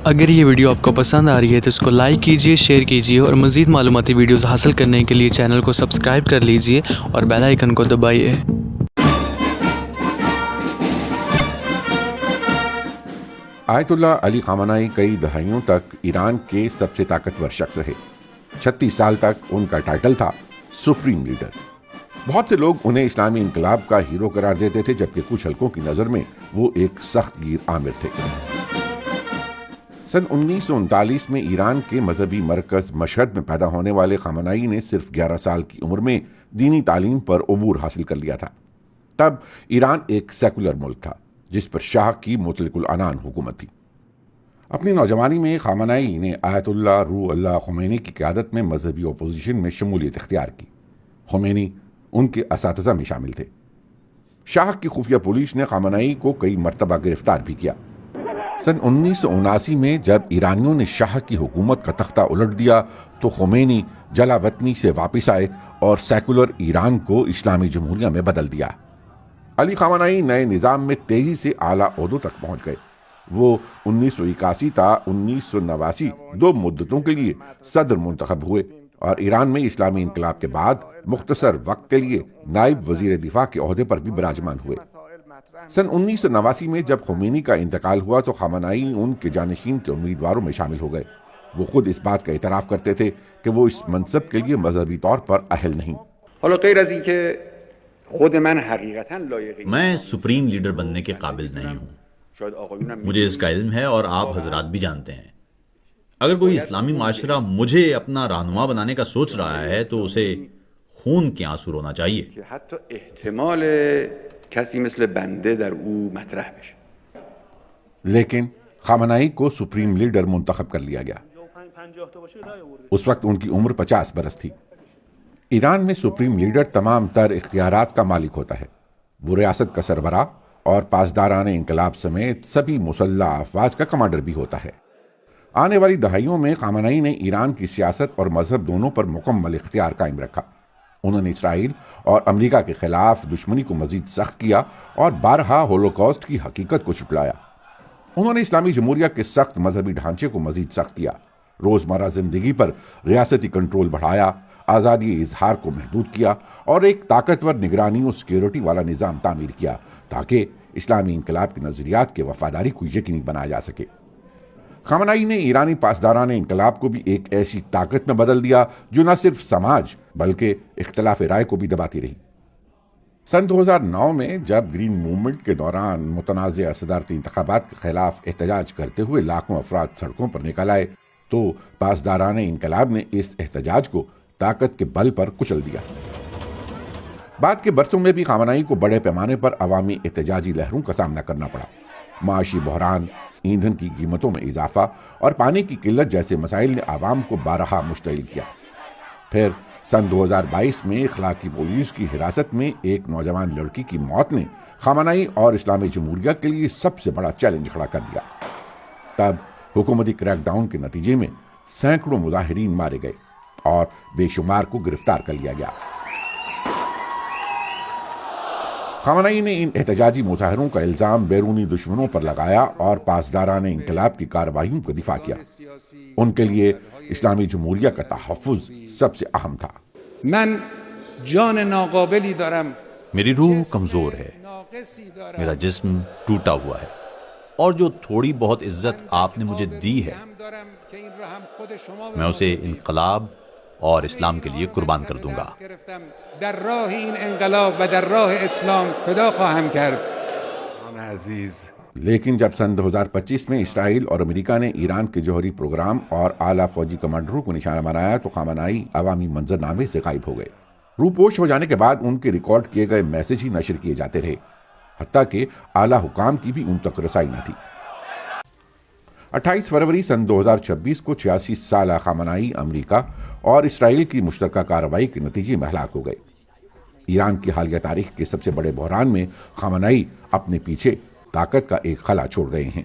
اگر یہ ویڈیو آپ کو پسند آ رہی ہے تو اس کو لائک کیجئے، شیئر کیجئے اور مزید معلوماتی ویڈیوز حاصل کرنے کے لیے چینل کو سبسکرائب کر لیجئے اور بیل آئیکن کو دبائیے۔ آیت اللہ علی خامنائی کئی دہائیوں تک ایران کے سب سے طاقتور شخص رہے۔ 36 سال تک ان کا ٹائٹل تھا سپریم لیڈر۔ بہت سے لوگ انہیں اسلامی انقلاب کا ہیرو قرار دیتے تھے، جبکہ کچھ حلقوں کی نظر میں وہ ایک سخت گیر آمر تھے۔ سن 1939 میں ایران کے مذہبی مرکز مشہد میں پیدا ہونے والے خامنائی نے صرف 11 سال کی عمر میں دینی تعلیم پر عبور حاصل کر لیا تھا۔ تب ایران ایک سیکولر ملک تھا جس پر شاہ کی مطلق العنان حکومت تھی۔ اپنی نوجوانی میں خامنائی نے آیت اللہ روح اللہ خمینی کی قیادت میں مذہبی اپوزیشن میں شمولیت اختیار کی۔ خمینی ان کے اساتذہ میں شامل تھے۔ شاہ کی خفیہ پولیس نے خامنائی کو کئی مرتبہ گرفتار بھی کیا۔ سن 1979 میں جب ایرانیوں نے شاہ کی حکومت کا تختہ الٹ دیا تو خمینی جلا وطنی سے واپس آئے اور سیکولر ایران کو اسلامی جمہوریہ میں بدل دیا۔ علی خامنائی نئے نظام میں تیزی سے اعلیٰ عہدوں تک پہنچ گئے۔ وہ 1981 تا 1989 دو مدتوں کے لیے صدر منتخب ہوئے اور ایران میں اسلامی انقلاب کے بعد مختصر وقت کے لیے نائب وزیر دفاع کے عہدے پر بھی براجمان ہوئے۔ سن 1989 میں جب خمینی کا انتقال ہوا تو خامنائی ان کے جانشین کے امیدواروں میں شامل ہو گئے۔ وہ خود اس بات کا اعتراف کرتے تھے کہ وہ اس منصب کے لیے مذہبی طور پر اہل نہیں۔ میں سپریم لیڈر بننے کے قابل نہیں ہوں، مجھے اس کا علم ہے اور آپ حضرات بھی جانتے ہیں۔ اگر کوئی اسلامی معاشرہ مجھے اپنا رہنما بنانے کا سوچ رہا ہے تو اسے خون کے آنسو رونا چاہیے۔ لیکن خامنائی کو سپریم لیڈر منتخب کر لیا گیا۔ اس وقت ان کی عمر 50 برس تھی۔ ایران میں سپریم لیڈر تمام تر اختیارات کا مالک ہوتا ہے۔ وہ ریاست کا سربراہ اور پاسداران انقلاب سمیت سبھی مسلح افواج کا کمانڈر بھی ہوتا ہے۔ آنے والی دہائیوں میں خامنائی نے ایران کی سیاست اور مذہب دونوں پر مکمل اختیار قائم رکھا۔ انہوں نے اسرائیل اور امریکہ کے خلاف دشمنی کو مزید سخت کیا اور بارہا ہولوکاسٹ کی حقیقت کو چھٹلایا۔ انہوں نے اسلامی جمہوریہ کے سخت مذہبی ڈھانچے کو مزید سخت کیا، روزمرہ زندگی پر ریاستی کنٹرول بڑھایا، آزادی اظہار کو محدود کیا اور ایک طاقتور نگرانی اور سیکیورٹی والا نظام تعمیر کیا تاکہ اسلامی انقلاب کے نظریات کے وفاداری کو یقینی بنایا جا سکے۔ خامنائی نے ایرانی پاسداران انقلاب کو بھی ایک ایسی طاقت میں بدل دیا جو نہ صرف سماج بلکہ اختلاف رائے کو بھی دباتی رہی۔ سن 2009 میں جب گرین موومنٹ کے دوران متنازع صدارتی انتخابات کے خلاف احتجاج کرتے ہوئے لاکھوں افراد سڑکوں پر نکل آئے تو پاسداران انقلاب نے اس احتجاج کو طاقت کے بل پر کچل دیا۔ بعد کے برسوں میں بھی خامنائی کو بڑے پیمانے پر عوامی احتجاجی لہروں کا سامنا کرنا پڑا۔ معاشی بحران، ایندھن کی قیمتوں میں اضافہ اور پانی کی قلت جیسے مسائل نے عوام کو بارہا مشتعل کیا۔ پھر سن 2022 میں اخلاقی پولیس کی حراست میں ایک نوجوان لڑکی کی موت نے خامنائی اور اسلامی جمہوریہ کے لیے سب سے بڑا چیلنج کھڑا کر دیا۔ تب حکومتی کریک ڈاؤن کے نتیجے میں سینکڑوں مظاہرین مارے گئے اور بے شمار کو گرفتار کر لیا گیا۔ خامنائی نے ان احتجاجی مظاہروں کا الزام بیرونی دشمنوں پر لگایا اور پاسداران انقلاب کی کارروائیوں کا دفاع کیا۔ ان کے لیے اسلامی جمہوریہ کا تحفظ سب سے اہم تھا۔ من جان ناقابلی دارم، میری روح کمزور ہے، میرا جسم ٹوٹا ہوا ہے، اور جو تھوڑی بہت عزت آپ نے مجھے دی ہے میں اسے انقلاب اور اسلام کے لیے قربان کر دوں گا۔ در راہ این انقلاب و در راہ اسلام فدا خواهم کرد۔ لیکن جب سن 2025 میں اسرائیل اور امریکہ نے ایران کے جوہری پروگرام اور اعلیٰ فوجی کمانڈروں کو نشانہ بنایا تو خامنائی عوامی منظرنامے سے غائب ہو گئے۔ روپوش ہو جانے کے بعد ان کے ریکارڈ کیے گئے میسج ہی نشر کیے جاتے رہے، حتیٰ کہ اعلیٰ حکام کی بھی ان تک رسائی نہ تھی۔ 28 فروری سن 2026 کو 86 سالہ خامنائی امریکہ اور اسرائیل کی مشترکہ کارروائی کے نتیجے میں ہلاک ہو گئے۔ ایران کی حالیہ تاریخ کے سب سے بڑے بحران میں خامنائی اپنے پیچھے طاقت کا ایک خلا چھوڑ گئے ہیں۔